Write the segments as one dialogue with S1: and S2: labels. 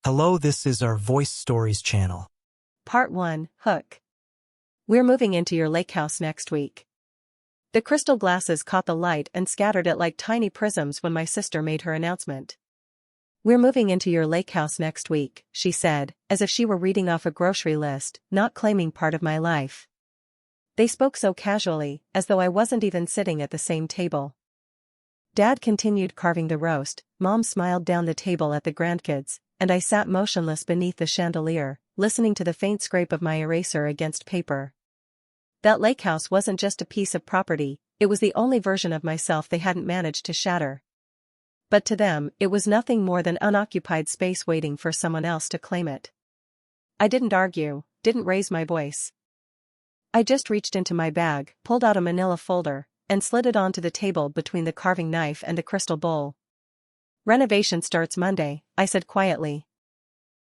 S1: Hello, this is our Voice Stories channel.
S2: Part 1, Hook. We're moving into your lake house next week. The crystal glasses caught the light and scattered it like tiny prisms when my sister made her announcement. We're moving into your lake house next week, she said, as if she were reading off a grocery list, not claiming part of my life. They spoke so casually, as though I wasn't even sitting at the same table. Dad continued carving the roast, Mom smiled down the table at the grandkids, and I sat motionless beneath the chandelier, listening to the faint scrape of my eraser against paper. That lake house wasn't just a piece of property, it was the only version of myself they hadn't managed to shatter. But to them, it was nothing more than unoccupied space waiting for someone else to claim it. I didn't argue, didn't raise my voice. I just reached into my bag, pulled out a manila folder, and slid it onto the table between the carving knife and the crystal bowl. Renovation starts Monday, I said quietly.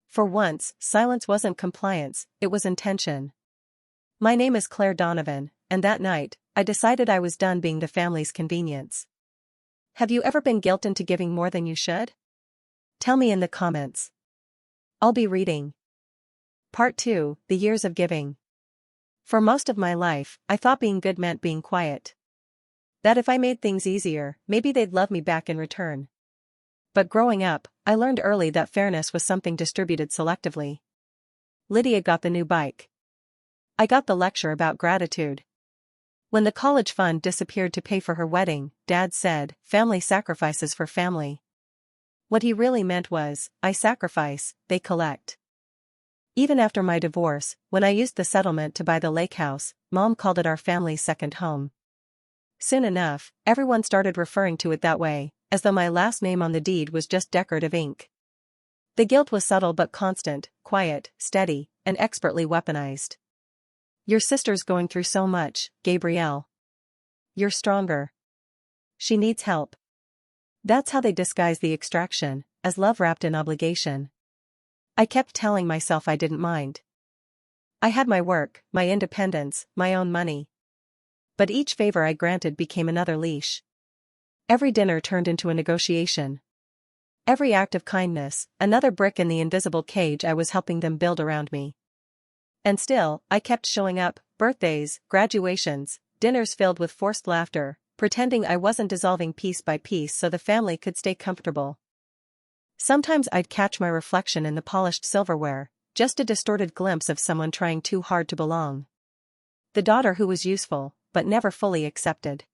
S2: For once, silence wasn't compliance, it was intention. My name is Claire Donovan, and that night, I decided I was done being the family's convenience. Have you ever been guilted into giving more than you should? Tell me in the comments. I'll be reading. Part 2, The Years of Giving. For most of my life, I thought being good meant being quiet. That if I made things easier, maybe they'd love me back in return. But growing up, I learned early that fairness was something distributed selectively. Lydia got the new bike. I got the lecture about gratitude. When the college fund disappeared to pay for her wedding, Dad said, "Family sacrifices for family." What he really meant was, I sacrifice, they collect. Even after my divorce, when I used the settlement to buy the lake house, Mom called it our family's second home. Soon enough, everyone started referring to it that way, as though my last name on the deed was just decorative ink. The guilt was subtle but constant, quiet, steady, and expertly weaponized. Your sister's going through so much, Gabrielle. You're stronger. She needs help. That's how they disguise the extraction, as love wrapped in obligation. I kept telling myself I didn't mind. I had my work, my independence, my own money. But each favor I granted became another leash. Every dinner turned into a negotiation. Every act of kindness, another brick in the invisible cage I was helping them build around me. And still, I kept showing up, birthdays, graduations, dinners filled with forced laughter, pretending I wasn't dissolving piece by piece so the family could stay comfortable. Sometimes I'd catch my reflection in the polished silverware, just a distorted glimpse of someone trying too hard to belong. The daughter who was useful, but never fully accepted.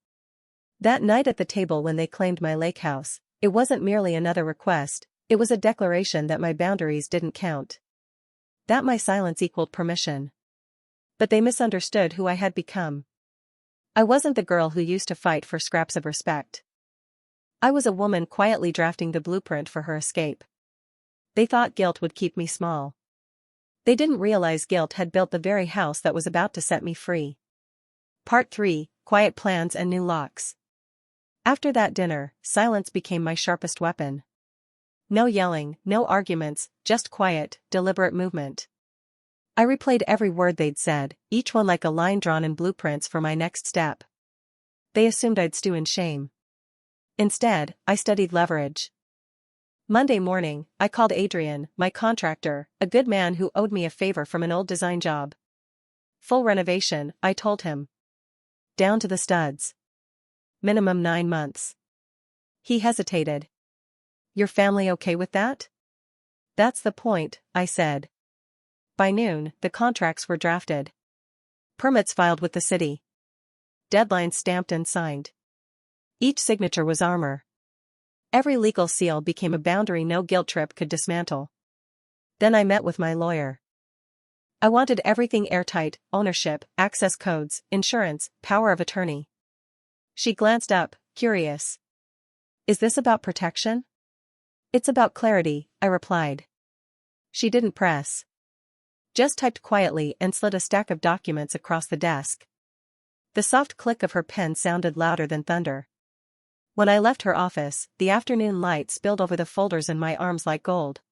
S2: That night at the table when they claimed my lake house, it wasn't merely another request, it was a declaration that my boundaries didn't count. That my silence equaled permission. But they misunderstood who I had become. I wasn't the girl who used to fight for scraps of respect. I was a woman quietly drafting the blueprint for her escape. They thought guilt would keep me small. They didn't realize guilt had built the very house that was about to set me free. Part 3, Quiet Plans and New Locks. After that dinner, silence became my sharpest weapon. No yelling, no arguments, just quiet, deliberate movement. I replayed every word they'd said, each one like a line drawn in blueprints for my next step. They assumed I'd stew in shame. Instead, I studied leverage. Monday morning, I called Adrian, my contractor, a good man who owed me a favor from an old design job. Full renovation, I told him. Down to the studs. Minimum 9 months. He hesitated. Your family okay with that? That's the point, I said. By noon, the contracts were drafted. Permits filed with the city. Deadlines stamped and signed. Each signature was armor. Every legal seal became a boundary no guilt trip could dismantle. Then I met with my lawyer. I wanted everything airtight: ownership, access codes, insurance, power of attorney. She glanced up, curious. Is this about protection? It's about clarity, I replied. She didn't press. Just typed quietly and slid a stack of documents across the desk. The soft click of her pen sounded louder than thunder. When I left her office, the afternoon light spilled over the folders in my arms like gold.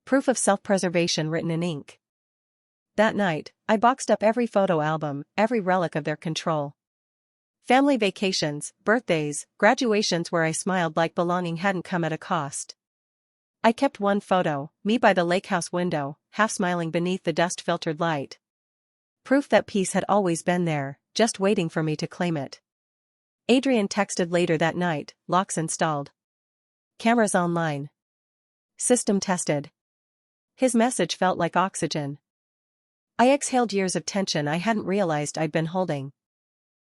S2: Proof of self-preservation written in ink. That night, I boxed up every photo album, every relic of their control. Family vacations, birthdays, graduations where I smiled like belonging hadn't come at a cost. I kept one photo, me by the Lakehouse window, half smiling beneath the dust-filtered light. Proof that peace had always been there, just waiting for me to claim it. Adrian texted later that night, locks installed. Cameras online. System tested. His message felt like oxygen. I exhaled years of tension I hadn't realized I'd been holding.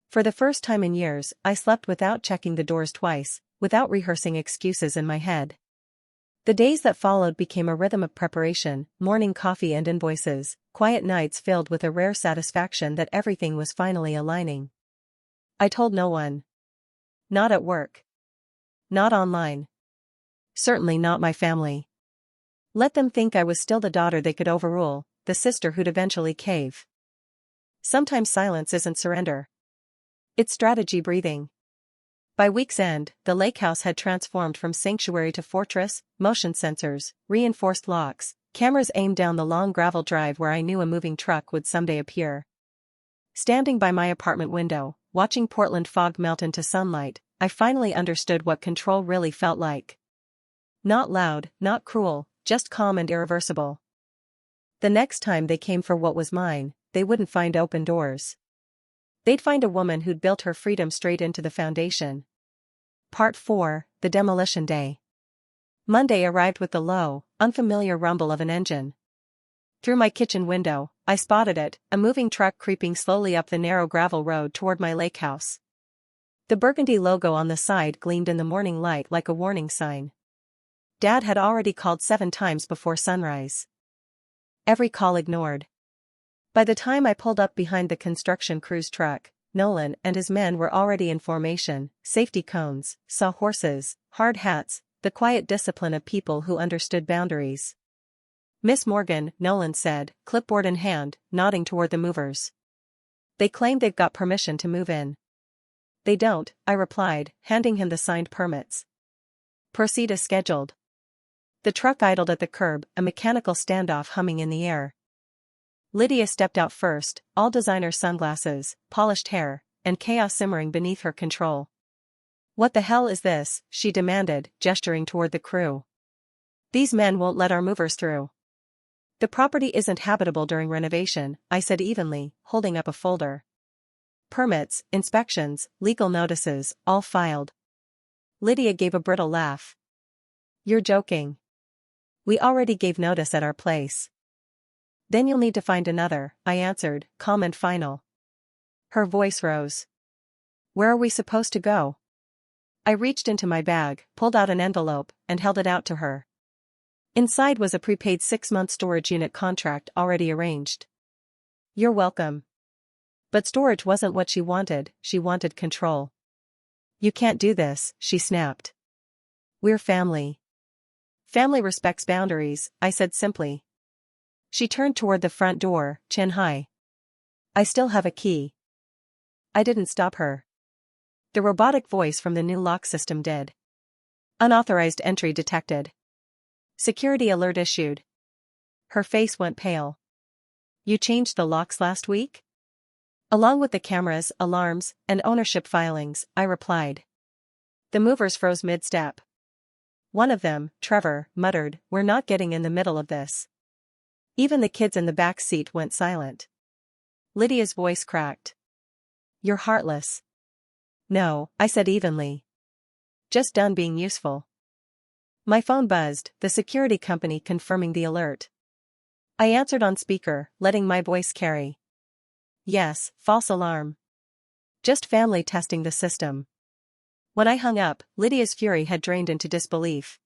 S2: For the first time in years, I slept without checking the doors twice, without rehearsing excuses in my head. The days that followed became a rhythm of preparation, morning coffee and invoices, quiet nights filled with a rare satisfaction that everything was finally aligning. I told no one. Not at work. Not online. Certainly not my family. Let them think I was still the daughter they could overrule, the sister who'd eventually cave. Sometimes silence isn't surrender. It's strategy breathing. By week's end, the Lakehouse had transformed from sanctuary to fortress, motion sensors, reinforced locks, cameras aimed down the long gravel drive where I knew a moving truck would someday appear. Standing by my apartment window, watching Portland fog melt into sunlight, I finally understood what control really felt like. Not loud, not cruel, just calm and irreversible. The next time they came for what was mine, they wouldn't find open doors. They'd find a woman who'd built her freedom straight into the foundation. Part 4, The Demolition Day. Monday arrived with the low, unfamiliar rumble of an engine. Through my kitchen window, I spotted it, a moving truck creeping slowly up the narrow gravel road toward my lake house. The burgundy logo on the side gleamed in the morning light like a warning sign. Dad had already called 7 times before sunrise. Every call ignored. By the time I pulled up behind the construction crew's truck, Nolan and his men were already in formation, safety cones, saw horses, hard hats, the quiet discipline of people who understood boundaries. Miss Morgan, Nolan said, clipboard in hand, nodding toward the movers. They claim they've got permission to move in. They don't, I replied, handing him the signed permits. Proceed as scheduled. The truck idled at the curb, a mechanical standoff humming in the air. Lydia stepped out first, all designer sunglasses, polished hair, and chaos simmering beneath her control. What the hell is this? She demanded, gesturing toward the crew. These men won't let our movers through. The property isn't habitable during renovation, I said evenly, holding up a folder. Permits, inspections, legal notices, all filed. Lydia gave a brittle laugh. You're joking. We already gave notice at our place. Then you'll need to find another, I answered, calm and final. Her voice rose. Where are we supposed to go? I reached into my bag, pulled out an envelope, and held it out to her. Inside was a prepaid 6-month storage unit contract already arranged. You're welcome. But storage wasn't what she wanted control. You can't do this, she snapped. We're family. Family respects boundaries, I said simply. She turned toward the front door, chin high. I still have a key. I didn't stop her. The robotic voice from the new lock system did. Unauthorized entry detected. Security alert issued. Her face went pale. You changed the locks last week? Along with the cameras, alarms, and ownership filings, I replied. The movers froze mid-step. One of them, Trevor, muttered, we're not getting in the middle of this. Even the kids in the back seat went silent. Lydia's voice cracked. You're heartless. No, I said evenly. Just done being useful. My phone buzzed, the security company confirming the alert. I answered on speaker, letting my voice carry. Yes, false alarm. Just family testing the system. When I hung up, Lydia's fury had drained into disbelief.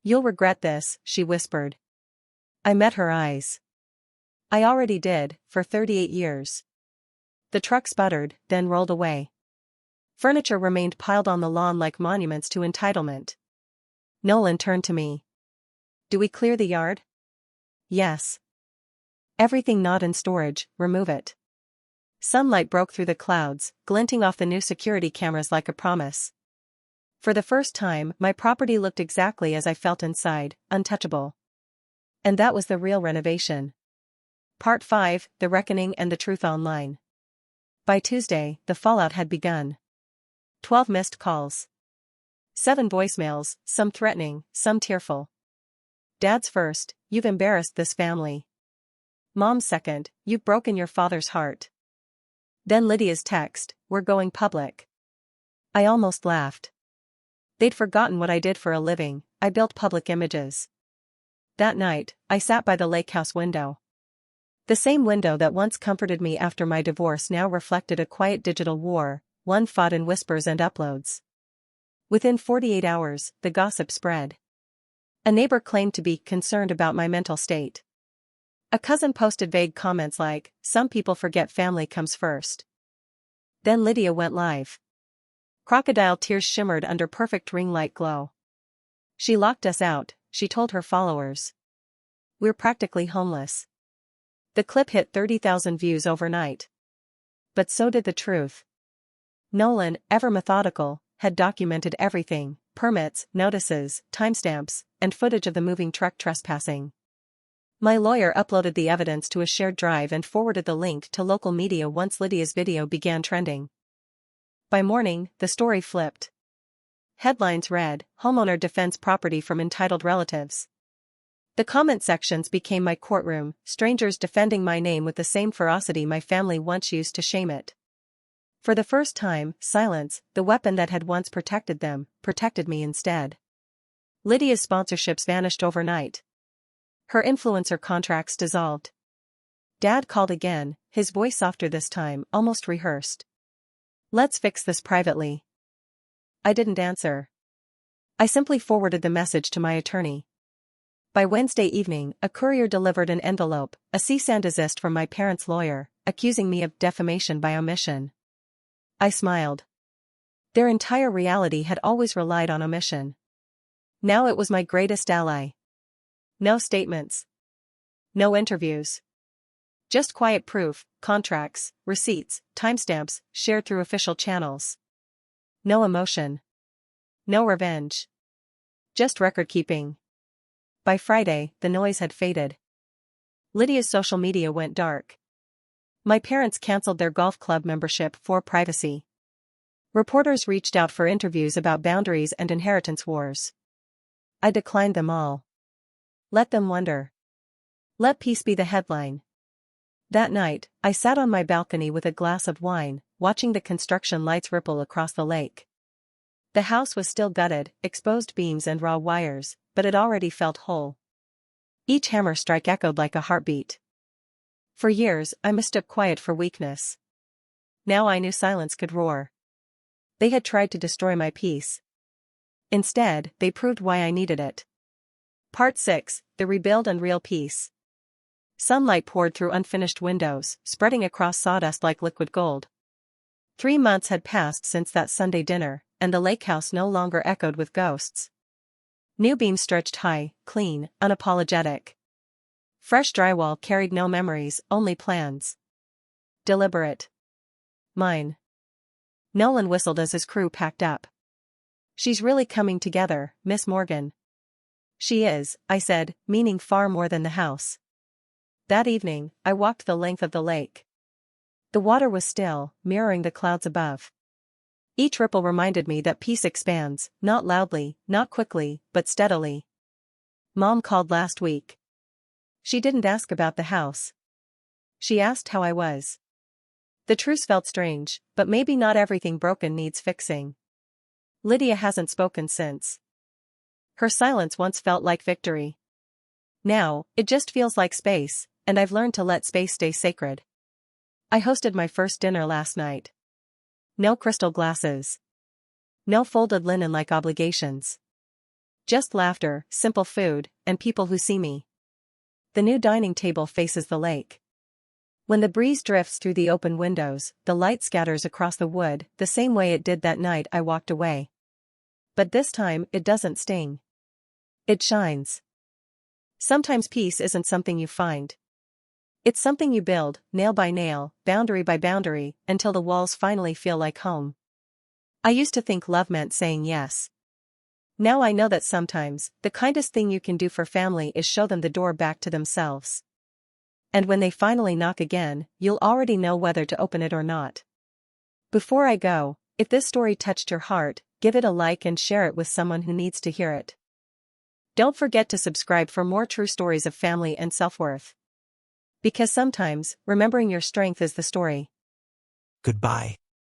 S2: You'll regret this, she whispered. I met her eyes. I already did, for 38 years. The truck sputtered, then rolled away. Furniture remained piled on the lawn like monuments to entitlement. Nolan turned to me. Do we clear the yard? Yes. Everything not in storage, remove it. Sunlight broke through the clouds, glinting off the new security cameras like a promise. For the first time, my property looked exactly as I felt inside, untouchable. And that was the real renovation. Part 5, The Reckoning and the Truth Online. By Tuesday, the fallout had begun. 12 missed calls. 7 voicemails, some threatening, some tearful. Dad's first, "You've embarrassed this family." Mom's second, "You've broken your father's heart." Then Lydia's text, "We're going public." I almost laughed. They'd forgotten what I did for a living. I built public images. That night, I sat by the Lakehouse window. The same window that once comforted me after my divorce now reflected a quiet digital war, one fought in whispers and uploads. Within 48 hours, the gossip spread. A neighbor claimed to be concerned about my mental state. A cousin posted vague comments like, "Some people forget family comes first." Then Lydia went live. Crocodile tears shimmered under perfect ring light glow. "She locked us out," she told her followers. "We're practically homeless." The clip hit 30,000 views overnight. But so did the truth. Nolan, ever methodical, had documented everything: permits, notices, timestamps, and footage of the moving truck trespassing. My lawyer uploaded the evidence to a shared drive and forwarded the link to local media once Lydia's video began trending. By morning, the story flipped. Headlines read, "Homeowner defends property from entitled relatives." The comment sections became my courtroom, strangers defending my name with the same ferocity my family once used to shame it. For the first time, silence, the weapon that had once protected them, protected me instead. Lydia's sponsorships vanished overnight. Her influencer contracts dissolved. Dad called again, his voice softer this time, almost rehearsed. "Let's fix this privately." I didn't answer. I simply forwarded the message to my attorney. By Wednesday evening, a courier delivered an envelope, a cease and desist from my parents' lawyer, accusing me of defamation by omission. I smiled. Their entire reality had always relied on omission. Now it was my greatest ally. No statements. No interviews. Just quiet proof, contracts, receipts, timestamps, shared through official channels. No emotion. No revenge. Just record keeping. By Friday, the noise had faded. Lydia's social media went dark. My parents canceled their golf club membership for privacy. Reporters reached out for interviews about boundaries and inheritance wars. I declined them all. Let them wonder. Let peace be the headline. That night, I sat on my balcony with a glass of wine, watching the construction lights ripple across the lake. The house was still gutted, exposed beams and raw wires, but it already felt whole. Each hammer strike echoed like a heartbeat. For years, I mistook quiet for weakness. Now I knew silence could roar. They had tried to destroy my peace. Instead, they proved why I needed it. Part 6, The Rebuild and Real Peace. Sunlight poured through unfinished windows, spreading across sawdust like liquid gold. 3 months had passed since that Sunday dinner, and the Lakehouse no longer echoed with ghosts. New beams stretched high, clean, unapologetic. Fresh drywall carried no memories, only plans. Deliberate. Mine. Nolan whistled as his crew packed up. "She's really coming together, Miss Morgan." "She is," I said, meaning far more than the house. That evening, I walked the length of the lake. The water was still, mirroring the clouds above. Each ripple reminded me that peace expands, not loudly, not quickly, but steadily. Mom called last week. She didn't ask about the house. She asked how I was. The truce felt strange, but maybe not everything broken needs fixing. Lydia hasn't spoken since. Her silence once felt like victory. Now, it just feels like space, and I've learned to let space stay sacred. I hosted my first dinner last night. No crystal glasses. No folded linen like obligations. Just laughter, simple food, and people who see me. The new dining table faces the lake. When the breeze drifts through the open windows, the light scatters across the wood, the same way it did that night I walked away. But this time, it doesn't sting. It shines. Sometimes peace isn't something you find. It's something you build, nail by nail, boundary by boundary, until the walls finally feel like home. I used to think love meant saying yes. Now I know that sometimes, the kindest thing you can do for family is show them the door back to themselves. And when they finally knock again, you'll already know whether to open it or not. Before I go, if this story touched your heart, give it a like and share it with someone who needs to hear it. Don't forget to subscribe for more true stories of family and self-worth. Because sometimes, remembering your strength is the story.
S1: Goodbye.